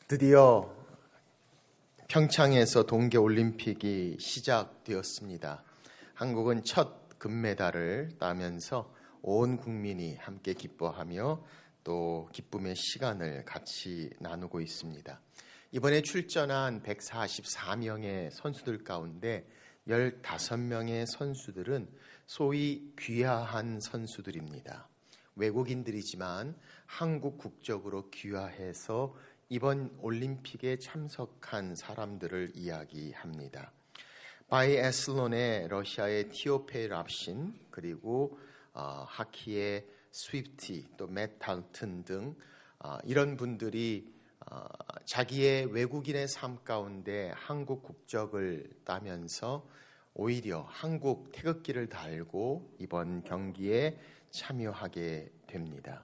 드디어 평창에서 동계올림픽이 시작되었습니다. 한국은 첫 금메달을 따면서 온 국민이 함께 기뻐하며 또 기쁨의 시간을 같이 나누고 있습니다. 이번에 출전한 144명의 선수들 가운데 15명의 선수들은 소위 귀화한 선수들입니다. 외국인들이지만 한국 국적으로 귀화해서 이번 올림픽에 참석한 사람들을 이야기합니다. 바이애슬론의 러시아의 티오페이 랍신, 그리고 하키의 스위프티, 또 맷 달튼 등 이런 분들이 자기의 외국인의 삶 가운데 한국 국적을 따면서 오히려 한국 태극기를 달고 이번 경기에 참여하게 됩니다.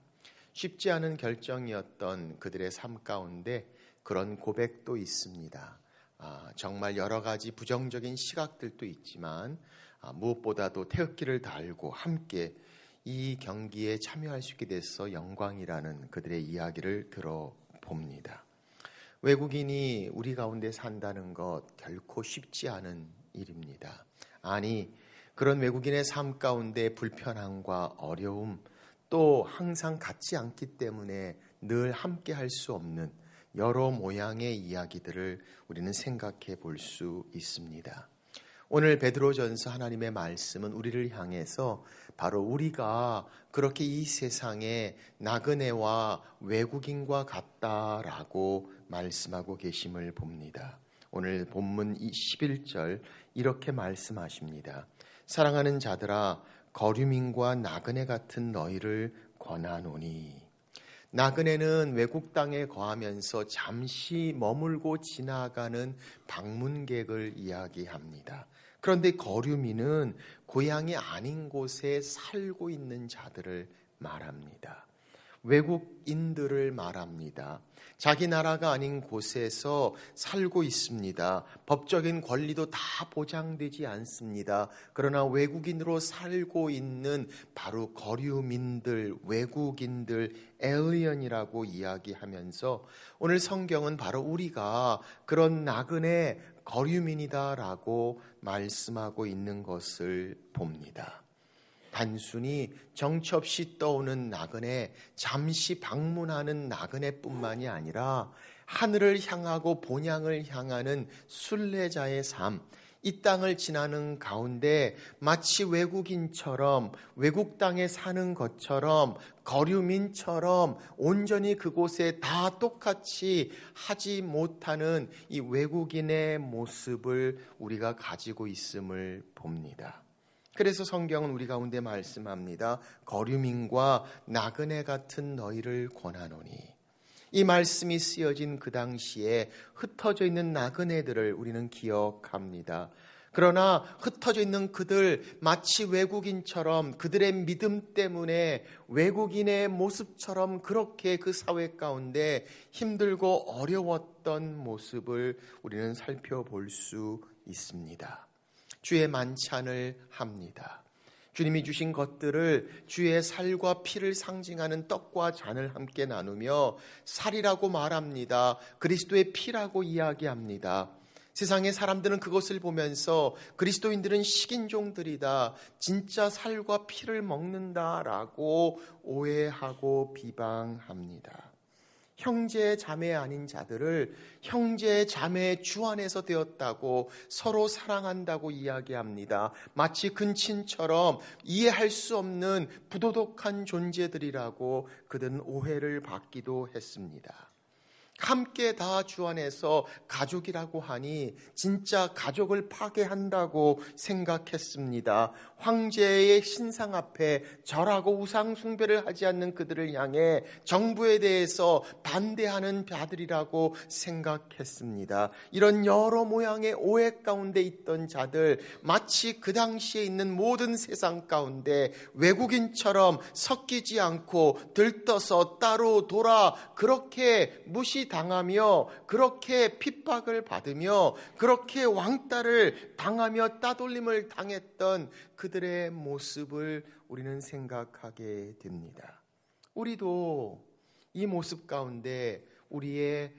쉽지 않은 결정이었던 그들의 삶 가운데 그런 고백도 있습니다. 정말 여러 가지 부정적인 시각들도 있지만 무엇보다도 태극기를 달고 함께 이 경기에 참여할 수 있게 돼서 영광이라는 그들의 이야기를 들어봅니다. 외국인이 우리 가운데 산다는 것 결코 쉽지 않은 일입니다. 아니, 그런 외국인의 삶 가운데 불편함과 어려움, 또 항상 같지 않기 때문에 늘 함께 할 수 없는 여러 모양의 이야기들을 우리는 생각해 볼 수 있습니다. 오늘 베드로전서 하나님의 말씀은 우리를 향해서 바로 우리가 그렇게 이 세상에 나그네와 외국인과 같다라고 말씀하고 계심을 봅니다. 오늘 본문 11절 이렇게 말씀하십니다. 사랑하는 자들아, 거류민과 나그네 같은 너희를 권하노니. 나그네는 외국 땅에 거하면서 잠시 머물고 지나가는 방문객을 이야기합니다. 그런데 거류민은 고향이 아닌 곳에 살고 있는 자들을 말합니다. 외국인들을 말합니다. 자기 나라가 아닌 곳에서 살고 있습니다. 법적인 권리도 다 보장되지 않습니다. 그러나 외국인으로 살고 있는 바로 거류민들, 외국인들, 엘리언이라고 이야기하면서 오늘 성경은 바로 우리가 그런 나그네 거류민이다라고 말씀하고 있는 것을 봅니다. 단순히 정처 없이 떠오는 나그네, 잠시 방문하는 나그네뿐만이 아니라 하늘을 향하고 본향을 향하는 순례자의 삶, 이 땅을 지나는 가운데 마치 외국인처럼 외국 땅에 사는 것처럼 거류민처럼 온전히 그곳에 다 똑같이 하지 못하는 이 외국인의 모습을 우리가 가지고 있음을 봅니다. 그래서 성경은 우리 가운데 말씀합니다. 거류민과 나그네 같은 너희를 권하노니. 이 말씀이 쓰여진 그 당시에 흩어져 있는 나그네들을 우리는 기억합니다. 그러나 흩어져 있는 그들 마치 외국인처럼 그들의 믿음 때문에 외국인의 모습처럼 그렇게 그 사회 가운데 힘들고 어려웠던 모습을 우리는 살펴볼 수 있습니다. 주의 만찬을 합니다. 주님이 주신 것들을 주의 살과 피를 상징하는 떡과 잔을 함께 나누며 살이라고 말합니다. 그리스도의 피라고 이야기합니다. 세상의 사람들은 그것을 보면서 그리스도인들은 식인종들이다, 진짜 살과 피를 먹는다라고 오해하고 비방합니다. 형제 자매 아닌 자들을 형제 자매 주 안에서 되었다고 서로 사랑한다고 이야기합니다. 마치 근친처럼 이해할 수 없는 부도덕한 존재들이라고 그들은 오해를 받기도 했습니다. 함께 다 주 안에서 가족이라고 하니 진짜 가족을 파괴한다고 생각했습니다. 황제의 신상 앞에 절하고 우상 숭배를 하지 않는 그들을 향해 정부에 대해서 반대하는 자들이라고 생각했습니다. 이런 여러 모양의 오해 가운데 있던 자들, 마치 그 당시에 있는 모든 세상 가운데 외국인처럼 섞이지 않고 들떠서 따로 돌아 그렇게 무시당하며 그렇게 핍박을 받으며 그렇게 왕따를 당하며 따돌림을 당했던 그들의 모습을 우리는 생각하게 됩니다. 우리도 이 모습 가운데 우리의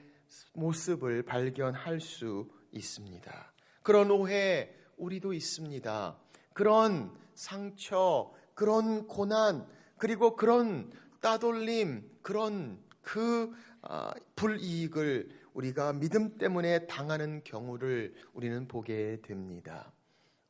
모습을 발견할 수 있습니다. 그런 오해 우리도 있습니다. 그런 상처, 그런 고난, 그리고 그런 따돌림, 그런 불이익을 우리가 믿음 때문에 당하는 경우를 우리는 보게 됩니다.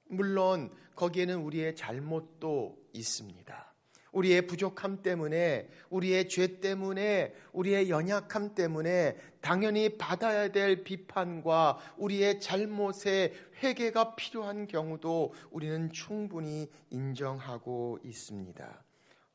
물론 거기에는 우리의 잘못도 있습니다. 우리의 부족함 때문에, 우리의 죄 때문에, 우리의 연약함 때문에 당연히 받아야 될 비판과 우리의 잘못의 회개가 필요한 경우도 우리는 충분히 인정하고 있습니다.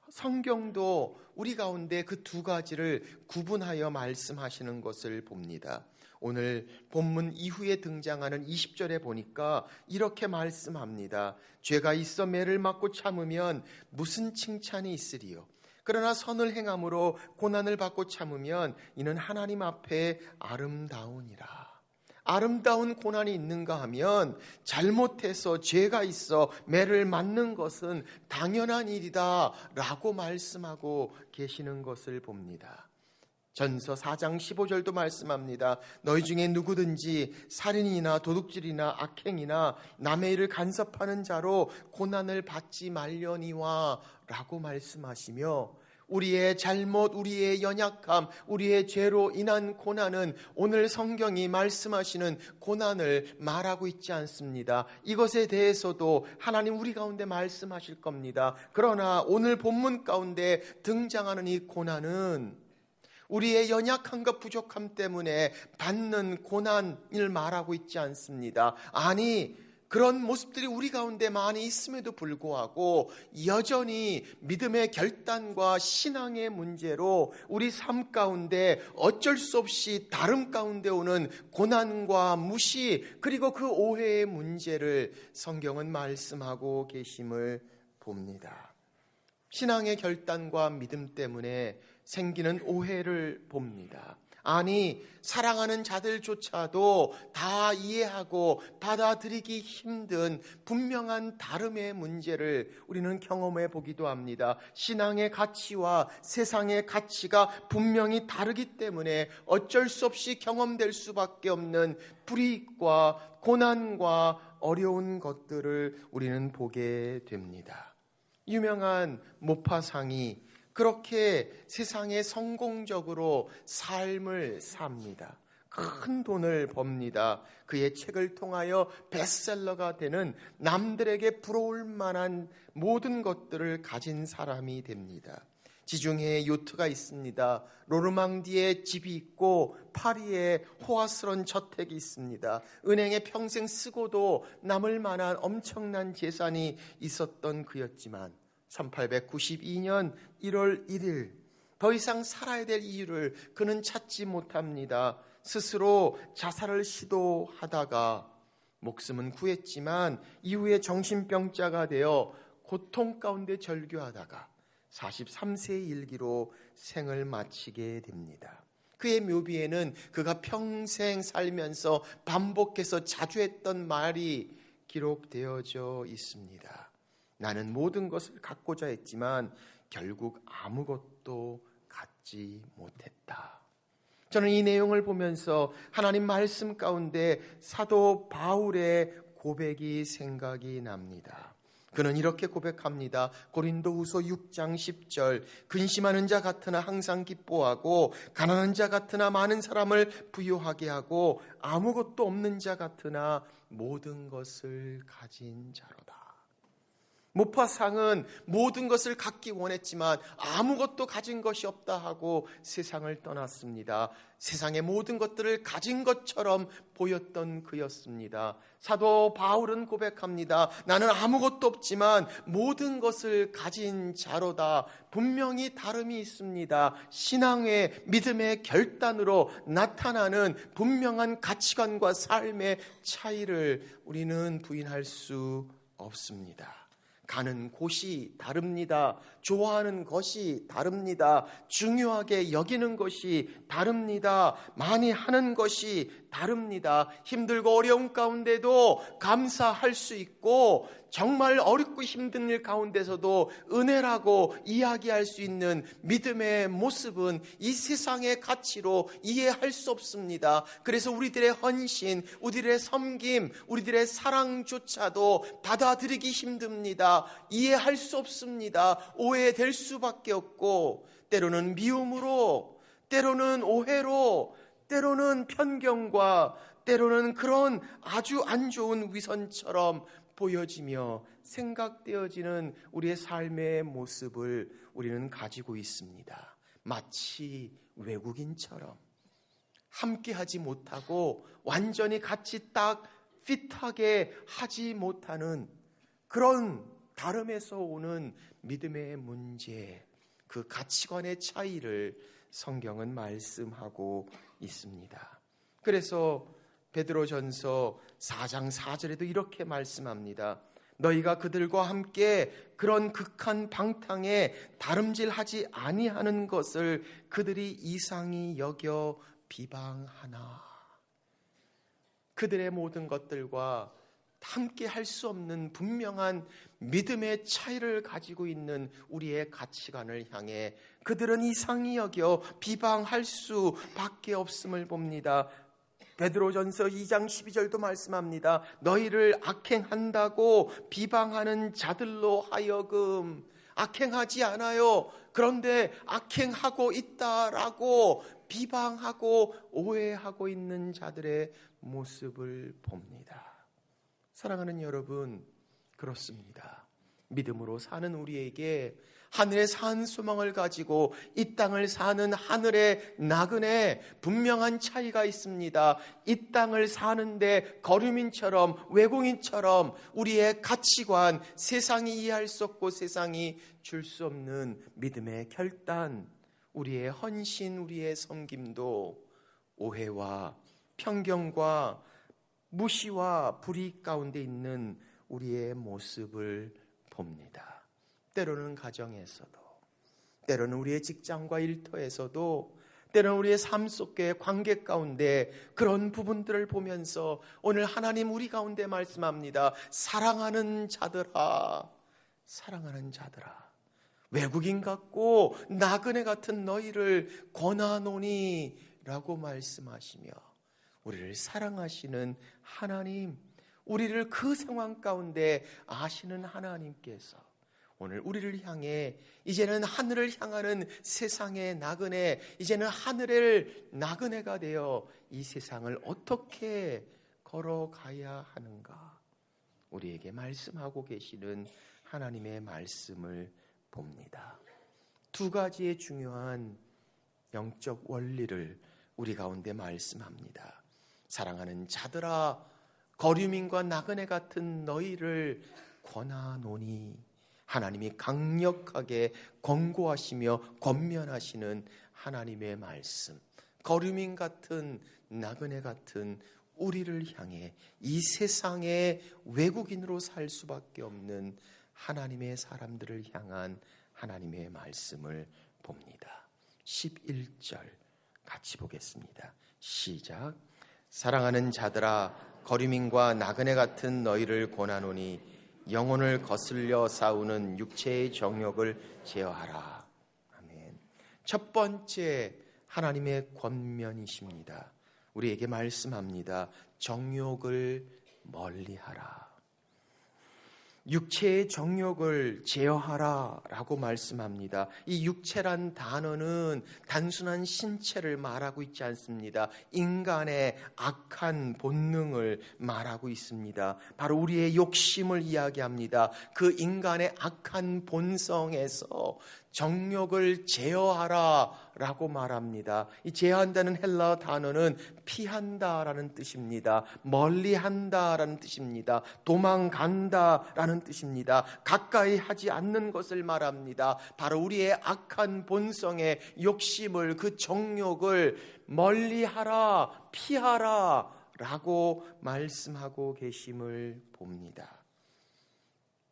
성경도 우리 가운데 그 두 가지를 구분하여 말씀하시는 것을 봅니다. 오늘 본문 이후에 등장하는 20절에 보니까 이렇게 말씀합니다. 죄가 있어 매를 맞고 참으면 무슨 칭찬이 있으리요? 그러나 선을 행함으로 고난을 받고 참으면 이는 하나님 앞에 아름다우니라. 아름다운 고난이 있는가 하면 잘못해서 죄가 있어 매를 맞는 것은 당연한 일이다 라고 말씀하고 계시는 것을 봅니다. 전서 4장 15절도 말씀합니다. 너희 중에 누구든지 살인이나 도둑질이나 악행이나 남의 일을 간섭하는 자로 고난을 받지 말려니와 라고 말씀하시며, 우리의 잘못, 우리의 연약함, 우리의 죄로 인한 고난은 오늘 성경이 말씀하시는 고난을 말하고 있지 않습니다. 이것에 대해서도 하나님 우리 가운데 말씀하실 겁니다. 그러나 오늘 본문 가운데 등장하는 이 고난은 우리의 연약함과 부족함 때문에 받는 고난을 말하고 있지 않습니다. 아니, 그런 모습들이 우리 가운데 많이 있음에도 불구하고 여전히 믿음의 결단과 신앙의 문제로 우리 삶 가운데 어쩔 수 없이 다름 가운데 오는 고난과 무시, 그리고 그 오해의 문제를 성경은 말씀하고 계심을 봅니다. 신앙의 결단과 믿음 때문에 생기는 오해를 봅니다. 아니, 사랑하는 자들조차도 다 이해하고 받아들이기 힘든 분명한 다름의 문제를 우리는 경험해 보기도 합니다. 신앙의 가치와 세상의 가치가 분명히 다르기 때문에 어쩔 수 없이 경험될 수밖에 없는 불이익과 고난과 어려운 것들을 우리는 보게 됩니다. 유명한 모파상이 그렇게 세상에 성공적으로 삶을 삽니다. 큰 돈을 법니다. 그의 책을 통하여 베스트셀러가 되는, 남들에게 부러울 만한 모든 것들을 가진 사람이 됩니다. 지중해에 요트가 있습니다. 노르망디에 집이 있고 파리에 호화스러운 저택이 있습니다. 은행에 평생 쓰고도 남을 만한 엄청난 재산이 있었던 그였지만 1892년 1월 1일 더 이상 살아야 될 이유를 그는 찾지 못합니다. 스스로 자살을 시도하다가 목숨은 구했지만 이후에 정신병자가 되어 고통 가운데 절규하다가 43세의 일기로 생을 마치게 됩니다. 그의 묘비에는 그가 평생 살면서 반복해서 자주 했던 말이 기록되어져 있습니다. 나는 모든 것을 갖고자 했지만 결국 아무것도 갖지 못했다. 저는 이 내용을 보면서 하나님 말씀 가운데 사도 바울의 고백이 생각이 납니다. 그는 이렇게 고백합니다. 고린도후서 6장 10절, 근심하는 자 같으나 항상 기뻐하고 가난한 자 같으나 많은 사람을 부유하게 하고 아무것도 없는 자 같으나 모든 것을 가진 자로다. 모파상은 모든 것을 갖기 원했지만 아무것도 가진 것이 없다 하고 세상을 떠났습니다. 세상의 모든 것들을 가진 것처럼 보였던 그였습니다. 사도 바울은 고백합니다. 나는 아무것도 없지만 모든 것을 가진 자로다. 분명히 다름이 있습니다. 신앙의 믿음의 결단으로 나타나는 분명한 가치관과 삶의 차이를 우리는 부인할 수 없습니다. 가는 곳이 다릅니다. 좋아하는 것이 다릅니다. 중요하게 여기는 것이 다릅니다. 많이 하는 것이 다릅니다. 힘들고 어려운 가운데도 감사할 수 있고 정말 어렵고 힘든 일 가운데서도 은혜라고 이야기할 수 있는 믿음의 모습은 이 세상의 가치로 이해할 수 없습니다. 그래서 우리들의 헌신, 우리들의 섬김, 우리들의 사랑조차도 받아들이기 힘듭니다. 이해할 수 없습니다. 오해될 수밖에 없고, 때로는 미움으로, 때로는 오해로, 때로는 편견과, 때로는 그런 아주 안 좋은 위선처럼 보여지며 생각되어지는 우리의 삶의 모습을 우리는 가지고 있습니다. 마치 외국인처럼 함께하지 못하고 완전히 같이 딱 핏하게 하지 못하는 그런 다름에서 오는 믿음의 문제, 그 가치관의 차이를 성경은 말씀하고 있습니다. 그래서 베드로전서 4장 4절에도 이렇게 말씀합니다. 너희가 그들과 함께 그런 극한 방탕에 다름질하지 아니하는 것을 그들이 이상히 여겨 비방하나. 그들의 모든 것들과 함께 할 수 없는 분명한 믿음의 차이를 가지고 있는 우리의 가치관을 향해 그들은 이상히 여겨 비방할 수밖에 없음을 봅니다. 베드로전서 2장 12절도 말씀합니다. 너희를 악행한다고 비방하는 자들로 하여금, 악행하지 않아요. 그런데 악행하고 있다라고 비방하고 오해하고 있는 자들의 모습을 봅니다. 사랑하는 여러분, 그렇습니다. 믿음으로 사는 우리에게 하늘의 산 소망을 가지고 이 땅을 사는 하늘의 나그네 분명한 차이가 있습니다. 이 땅을 사는데 거류민처럼 외국인처럼 우리의 가치관, 세상이 이해할 수 없고 세상이 줄 수 없는 믿음의 결단, 우리의 헌신, 우리의 섬김도 오해와 편견과 무시와 불이익 가운데 있는 우리의 모습을 봅니다. 때로는 가정에서도, 때로는 우리의 직장과 일터에서도, 때로는 우리의 삶 속의 관계 가운데 그런 부분들을 보면서 오늘 하나님 우리 가운데 말씀합니다. 사랑하는 자들아, 사랑하는 자들아, 외국인 같고 나그네 같은 너희를 권하노니 라고 말씀하시며 우리를 사랑하시는 하나님, 우리를 그 상황 가운데 아시는 하나님께서 오늘 우리를 향해 이제는 하늘을 향하는 세상의 나그네, 이제는 하늘의 나그네가 되어 이 세상을 어떻게 걸어가야 하는가, 우리에게 말씀하고 계시는 하나님의 말씀을 봅니다. 두 가지의 중요한 영적 원리를 우리 가운데 말씀합니다. 사랑하는 자들아, 거류민과 나그네 같은 너희를 권하노니, 하나님이 강력하게 권고하시며 권면하시는 하나님의 말씀, 거류민 같은 나그네 같은 우리를 향해 이 세상의 외국인으로 살 수밖에 없는 하나님의 사람들을 향한 하나님의 말씀을 봅니다. 11절 같이 보겠습니다. 시작. 사랑하는 자들아, 거류민과 나그네 같은 너희를 권하노니 영혼을 거슬려 싸우는 육체의 정욕을 제어하라. 아멘. 첫 번째 하나님의 권면이십니다. 우리에게 말씀합니다. 정욕을 멀리하라. 육체의 정욕을 제어하라 라고 말씀합니다. 이 육체란 단어는 단순한 신체를 말하고 있지 않습니다. 인간의 악한 본능을 말하고 있습니다. 바로 우리의 욕심을 이야기합니다. 그 인간의 악한 본성에서 정욕을 제어하라 라고 말합니다. 이 제어한다는 헬라어 단어는 피한다라는 뜻입니다. 멀리한다라는 뜻입니다. 도망간다라는 뜻입니다. 가까이 하지 않는 것을 말합니다. 바로 우리의 악한 본성의 욕심을, 그 정욕을 멀리하라, 피하라 라고 말씀하고 계심을 봅니다.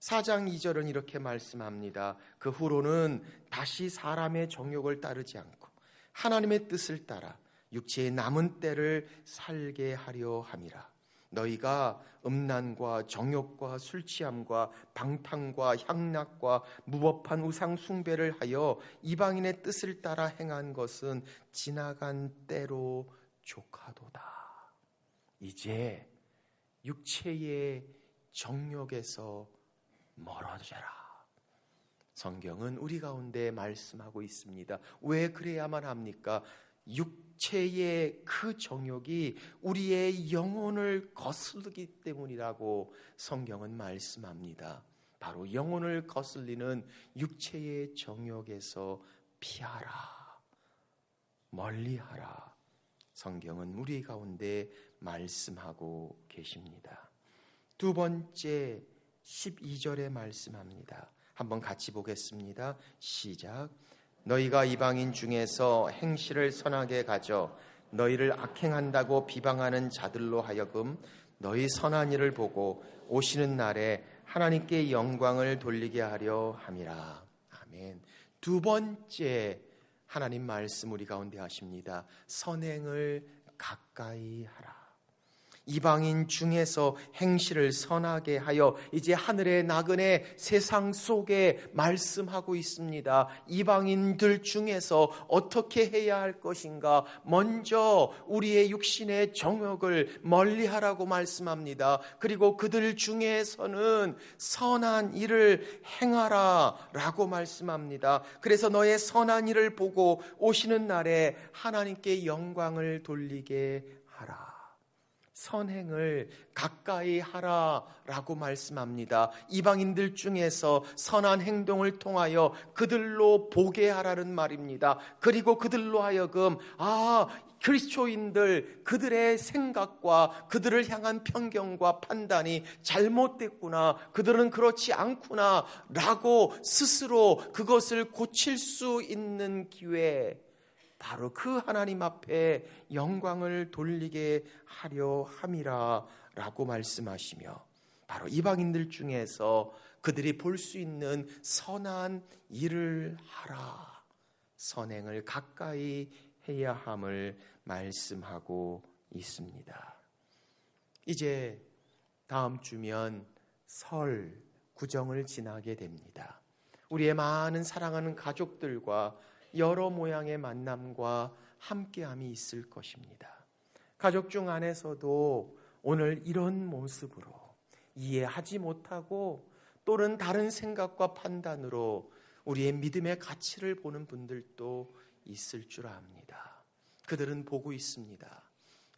4장 2절은 이렇게 말씀합니다. 그 후로는 다시 사람의 정욕을 따르지 않고 하나님의 뜻을 따라 육체의 남은 때를 살게 하려 함이라. 너희가 음란과 정욕과 술취함과 방탕과 향락과 무법한 우상 숭배를 하여 이방인의 뜻을 따라 행한 것은 지나간 때로 족하도다. 이제 육체의 정욕에서 멀어져라. 성경은 우리 가운데 말씀하고 있습니다. 왜 그래야만 합니까? 육체의 그 정욕이 우리의 영혼을 거스르기 때문이라고 성경은 말씀합니다. 바로 영혼을 거슬리는 육체의 정욕에서 피하라, 멀리하라. 성경은 우리 가운데 말씀하고 계십니다. 두 번째 12절에 말씀합니다. 한번 같이 보겠습니다. 시작. 너희가 이방인 중에서 행실을 선하게 가져 너희를 악행한다고 비방하는 자들로 하여금 너희 선한 일을 보고 오시는 날에 하나님께 영광을 돌리게 하려 함이라. 아멘. 두 번째 하나님 말씀 우리 가운데 하십니다. 선행을 가까이 하라. 이방인 중에서 행실을 선하게 하여 이제 하늘의 나그네 세상 속에 말씀하고 있습니다. 이방인들 중에서 어떻게 해야 할 것인가? 먼저 우리의 육신의 정욕을 멀리하라고 말씀합니다. 그리고 그들 중에서는 선한 일을 행하라 라고 말씀합니다. 그래서 너의 선한 일을 보고 오시는 날에 하나님께 영광을 돌리게 하라. 선행을 가까이 하라라고 말씀합니다. 이방인들 중에서 선한 행동을 통하여 그들로 보게 하라는 말입니다. 그리고 그들로 하여금 그리스도인들 그들의 생각과 그들을 향한 편견과 판단이 잘못됐구나, 그들은 그렇지 않구나 라고 스스로 그것을 고칠 수 있는 기회, 바로 그 하나님 앞에 영광을 돌리게 하려 함이라 라고 말씀하시며, 바로 이방인들 중에서 그들이 볼 수 있는 선한 일을 하라, 선행을 가까이 해야 함을 말씀하고 있습니다. 이제 다음 주면 설 구정을 지나게 됩니다. 우리의 많은 사랑하는 가족들과 여러 모양의 만남과 함께함이 있을 것입니다. 가족 중 안에서도 오늘 이런 모습으로 이해하지 못하고 또는 다른 생각과 판단으로 우리의 믿음의 가치를 보는 분들도 있을 줄 압니다. 그들은 보고 있습니다.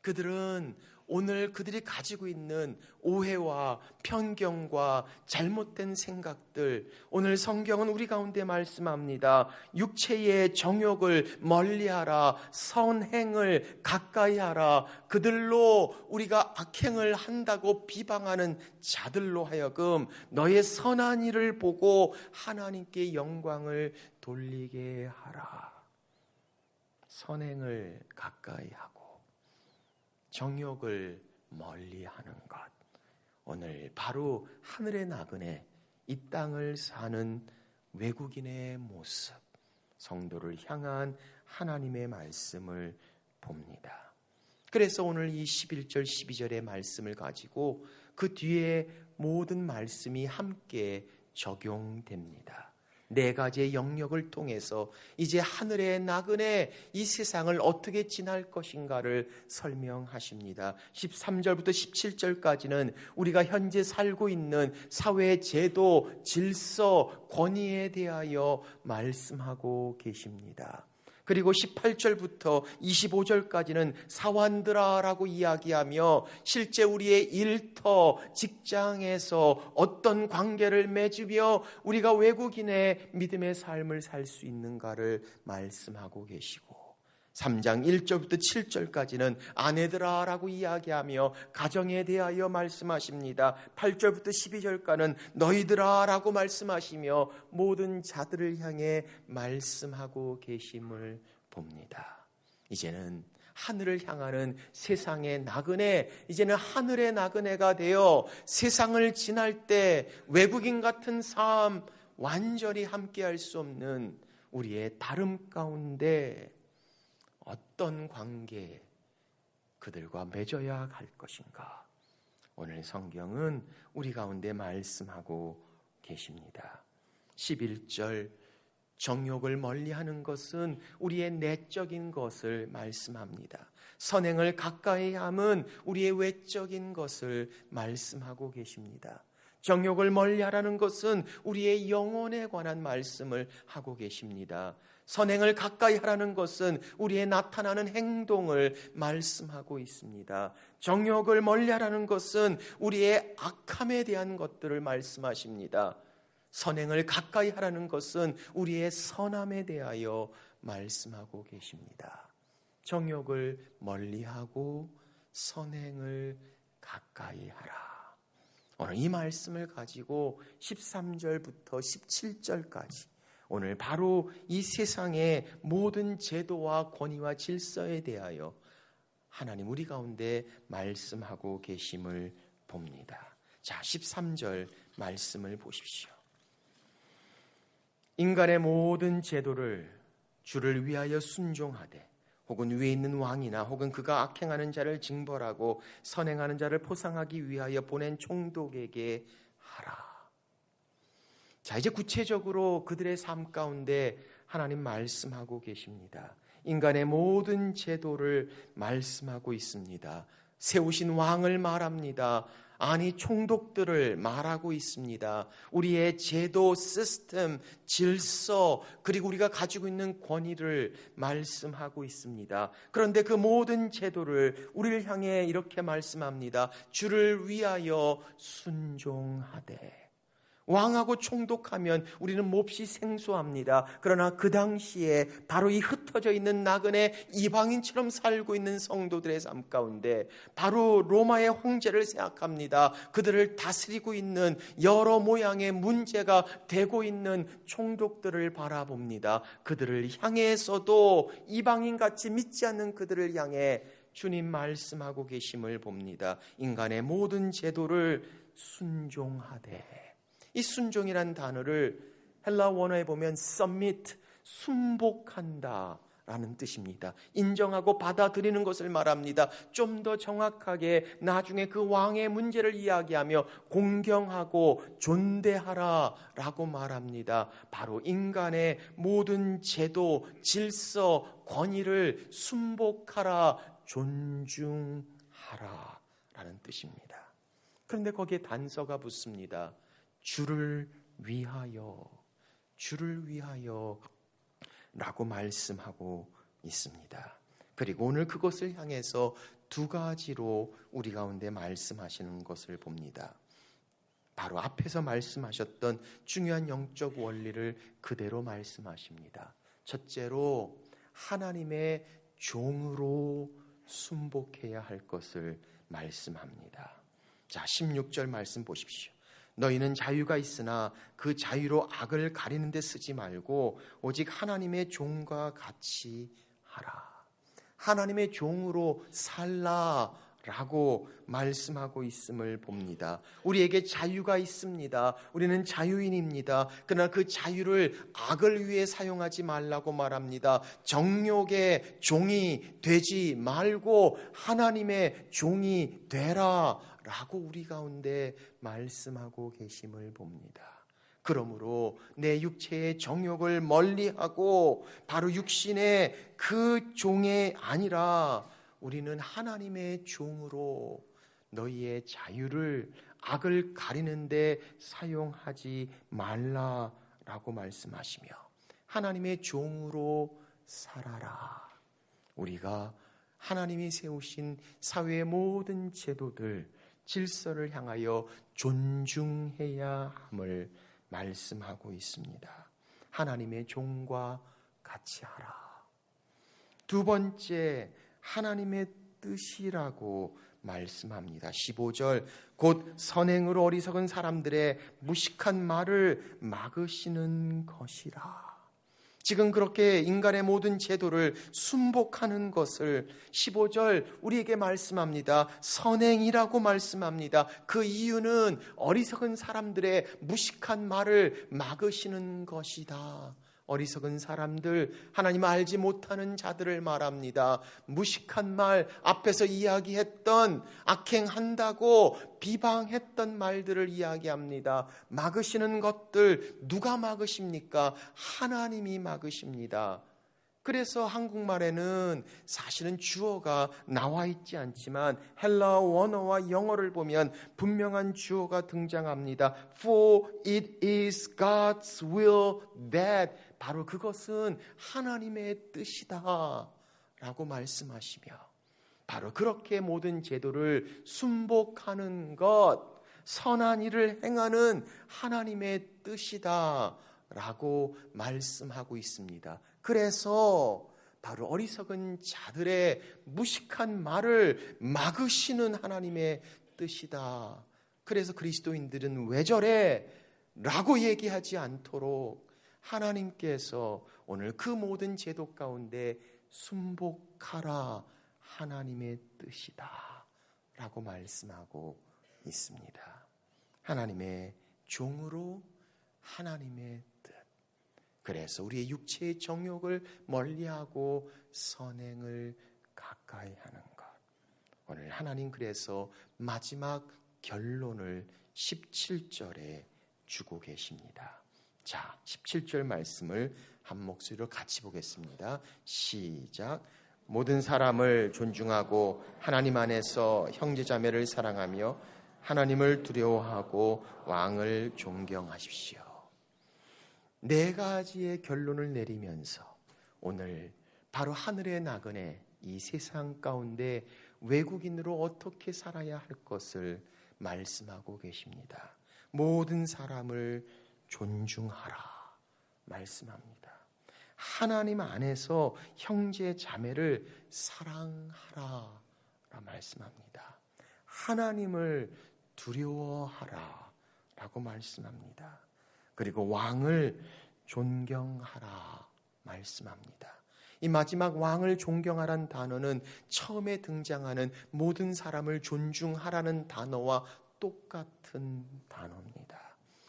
그들은 오늘 그들이 가지고 있는 오해와 편견과 잘못된 생각들, 오늘 성경은 우리 가운데 말씀합니다. 육체의 정욕을 멀리하라, 선행을 가까이 하라. 그들로 우리가 악행을 한다고 비방하는 자들로 하여금 너의 선한 일을 보고 하나님께 영광을 돌리게 하라. 선행을 가까이 하고 정욕을 멀리하는 것, 오늘 바로 하늘의 나그네 이 땅을 사는 외국인의 모습, 성도를 향한 하나님의 말씀을 봅니다. 그래서 오늘 이 11절 12절의 말씀을 가지고 그 뒤에 모든 말씀이 함께 적용됩니다. 네 가지의 영역을 통해서 이제 하늘의 나그네 이 세상을 어떻게 지날 것인가를 설명하십니다. 13절부터 17절까지는 우리가 현재 살고 있는 사회 제도, 질서, 권위에 대하여 말씀하고 계십니다. 그리고 18절부터 25절까지는 사완들아라고 이야기하며 실제 우리의 일터, 직장에서 어떤 관계를 맺으며 우리가 외국인의 믿음의 삶을 살 수 있는가를 말씀하고 계시고, 3장 1절부터 7절까지는 아내들아라고 이야기하며 가정에 대하여 말씀하십니다. 8절부터 12절까지는 너희들아라고 말씀하시며 모든 자들을 향해 말씀하고 계심을 봅니다. 이제는 하늘을 향하는 세상의 나그네, 이제는 하늘의 나그네가 되어 세상을 지날 때 외국인 같은 삶, 완전히 함께할 수 없는 우리의 다름 가운데 어떤 관계 그들과 맺어야 할 것인가? 오늘 성경은 우리 가운데 말씀하고 계십니다. 11절 정욕을 멀리하는 것은 우리의 내적인 것을 말씀합니다. 선행을 가까이 함은 우리의 외적인 것을 말씀하고 계십니다. 정욕을 멀리하라는 것은 우리의 영혼에 관한 말씀을 하고 계십니다. 선행을 가까이 하라는 것은 우리의 나타나는 행동을 말씀하고 있습니다. 정욕을 멀리하라는 것은 우리의 악함에 대한 것들을 말씀하십니다. 선행을 가까이 하라는 것은 우리의 선함에 대하여 말씀하고 계십니다. 정욕을 멀리하고 선행을 가까이 하라. 오늘 이 말씀을 가지고 13절부터 17절까지 오늘 바로 이 세상의 모든 제도와 권위와 질서에 대하여 하나님 우리 가운데 말씀하고 계심을 봅니다. 자, 13절 말씀을 보십시오. 인간의 모든 제도를 주를 위하여 순종하되 혹은 위에 있는 왕이나 혹은 그가 악행하는 자를 징벌하고 선행하는 자를 포상하기 위하여 보낸 총독에게 하라. 자, 이제 구체적으로 그들의 삶 가운데 하나님 말씀하고 계십니다. 인간의 모든 제도를 말씀하고 있습니다. 세우신 왕을 말합니다. 아니, 총독들을 말하고 있습니다. 우리의 제도, 시스템, 질서, 그리고 우리가 가지고 있는 권위를 말씀하고 있습니다. 그런데 그 모든 제도를 우리를 향해 이렇게 말씀합니다. 주를 위하여 순종하되. 왕하고 총독하면 우리는 몹시 생소합니다. 그러나 그 당시에 바로 이 흩어져 있는 나그네 이방인처럼 살고 있는 성도들의 삶 가운데 바로 로마의 황제를 생각합니다. 그들을 다스리고 있는 여러 모양의 문제가 되고 있는 총독들을 바라봅니다. 그들을 향해서도 이방인같이 믿지 않는 그들을 향해 주님 말씀하고 계심을 봅니다. 인간의 모든 제도를 순종하되. 이 순종이란 단어를 헬라 원어에 보면 submit, 순복한다 라는 뜻입니다. 인정하고 받아들이는 것을 말합니다. 좀 더 정확하게 나중에 그 왕의 문제를 이야기하며 공경하고 존대하라 라고 말합니다. 바로 인간의 모든 제도, 질서, 권위를 순복하라, 존중하라 라는 뜻입니다. 그런데 거기에 단서가 붙습니다. 주를 위하여 라고 말씀하고 있습니다. 그리고 오늘 그것을 향해서 두 가지로 우리 가운데 말씀하시는 것을 봅니다. 바로 앞에서 말씀하셨던 중요한 영적 원리를 그대로 말씀하십니다. 첫째로 하나님의 종으로 순복해야 할 것을 말씀합니다. 자, 16절 말씀 보십시오. 너희는 자유가 있으나 그 자유로 악을 가리는 데 쓰지 말고 오직 하나님의 종과 같이 하라. 하나님의 종으로 살라라고 말씀하고 있음을 봅니다. 우리에게 자유가 있습니다. 우리는 자유인입니다. 그러나 그 자유를 악을 위해 사용하지 말라고 말합니다. 정욕의 종이 되지 말고 하나님의 종이 되라 라고 우리 가운데 말씀하고 계심을 봅니다. 그러므로 내 육체의 정욕을 멀리하고 바로 육신의 그 종이 아니라 우리는 하나님의 종으로 너희의 자유를 악을 가리는 데 사용하지 말라라고 말씀하시며 하나님의 종으로 살아라. 우리가 하나님이 세우신 사회의 모든 제도들, 질서를 향하여 존중해야 함을 말씀하고 있습니다. 하나님의 종과 같이 하라. 두 번째, 하나님의 뜻이라고 말씀합니다. 15절, 곧 선행으로 어리석은 사람들의 무식한 말을 막으시는 것이라. 지금 그렇게 인간의 모든 제도를 순복하는 것을 15절 우리에게 말씀합니다. 선행이라고 말씀합니다. 그 이유는 어리석은 사람들의 무식한 말을 막으시는 것이다. 어리석은 사람들, 하나님 알지 못하는 자들을 말합니다. 무식한 말, 앞에서 이야기했던 악행한다고 비방했던 말들을 이야기합니다. 막으시는 것들 누가 막으십니까? 하나님이 막으십니다. 그래서 한국말에는 사실은 주어가 나와 있지 않지만 헬라어 원어와 영어를 보면 분명한 주어가 등장합니다. For it is God's will that, 바로 그것은 하나님의 뜻이다 라고 말씀하시며, 바로 그렇게 모든 제도를 순복하는 것, 선한 일을 행하는 하나님의 뜻이다 라고 말씀하고 있습니다. 그래서 바로 어리석은 자들의 무식한 말을 막으시는 하나님의 뜻이다. 그래서 그리스도인들은 왜 저래? 라고 얘기하지 않도록 하나님께서 오늘 그 모든 제도 가운데 순복하라, 하나님의 뜻이다 라고 말씀하고 있습니다. 하나님의 종으로 하나님의 뜻. 그래서 우리의 육체의 정욕을 멀리하고 선행을 가까이 하는 것. 오늘 하나님 그래서 마지막 결론을 17절에 주고 계십니다. 자, 17절 말씀을 한 목소리로 같이 보겠습니다. 시작. 모든 사람을 존중하고 하나님 안에서 형제자매를 사랑하며 하나님을 두려워하고 왕을 존경하십시오. 네 가지의 결론을 내리면서 오늘 바로 하늘의 나그네, 이 세상 가운데 외국인으로 어떻게 살아야 할 것을 말씀하고 계십니다. 모든 사람을 존중하라 말씀합니다. 하나님 안에서 형제 자매를 사랑하라 말씀합니다. 하나님을 두려워하라 라고 말씀합니다. 그리고 왕을 존경하라 말씀합니다. 이 마지막 왕을 존경하라는 단어는 처음에 등장하는 모든 사람을 존중하라는 단어와 똑같은 단어입니다.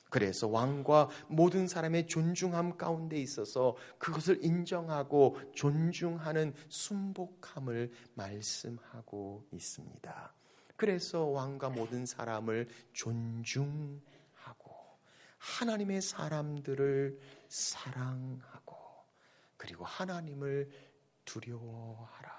그래서 왕과 모든 사람의 존중함 가운데 있어서 그것을 인정하고 존중하는 순복함을 말씀하고 있습니다. 그래서 왕과 모든 사람을 존중하고 하나님의 사람들을 사랑하고 그리고 하나님을 두려워하라.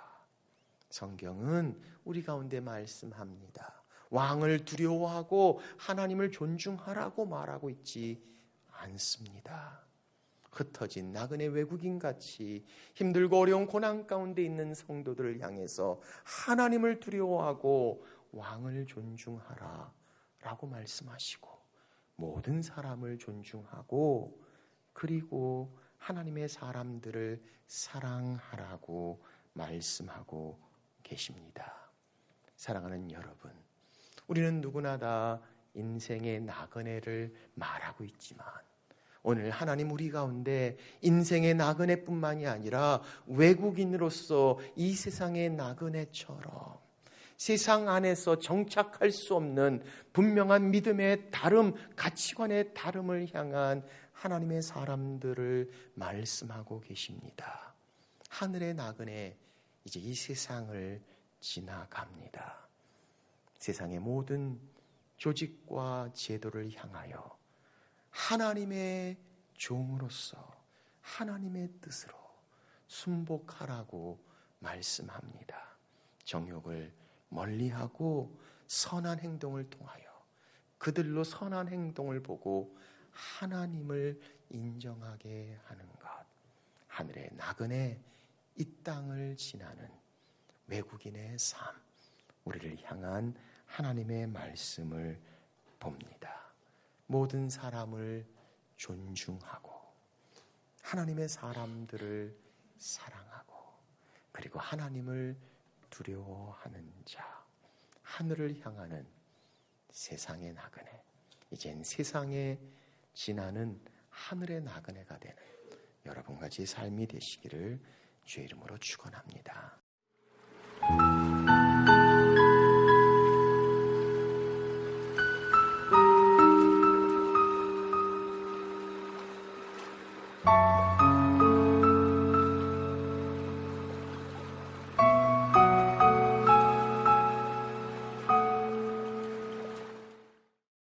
성경은 우리 가운데 말씀합니다. 왕을 두려워하고 하나님을 존중하라고 말하고 있지 않습니다. 흩어진 나그네 외국인같이 힘들고 어려운 고난 가운데 있는 성도들을 향해서 하나님을 두려워하고 왕을 존중하라 라고 말씀하시고 모든 사람을 존중하고 그리고 하나님의 사람들을 사랑하라고 말씀하고 계십니다. 사랑하는 여러분, 우리는 누구나 다 인생의 나그네를 말하고 있지만 오늘 하나님 우리 가운데 인생의 나그네뿐만이 아니라 외국인으로서 이 세상의 나그네처럼 세상 안에서 정착할 수 없는 분명한 믿음의 다름, 가치관의 다름을 향한 하나님의 사람들을 말씀하고 계십니다. 하늘의 나그네 이제 이 세상을 지나갑니다. 세상의 모든 조직과 제도를 향하여 하나님의 종으로서 하나님의 뜻으로 순복하라고 말씀합니다. 정욕을 멀리하고 선한 행동을 통하여 그들로 선한 행동을 보고 하나님을 인정하게 하는 것. 하늘의 나그네 이 땅을 지나는 외국인의 삶, 우리를 향한 하나님의 말씀을 봅니다. 모든 사람을 존중하고 하나님의 사람들을 사랑하고 그리고 하나님을 두려워하는 자, 하늘을 향하는 세상의 나그네, 이젠 세상에 지나는 하늘의 나그네가 되는 여러분 같이 삶이 되시기를 주의 이름으로 축원합니다.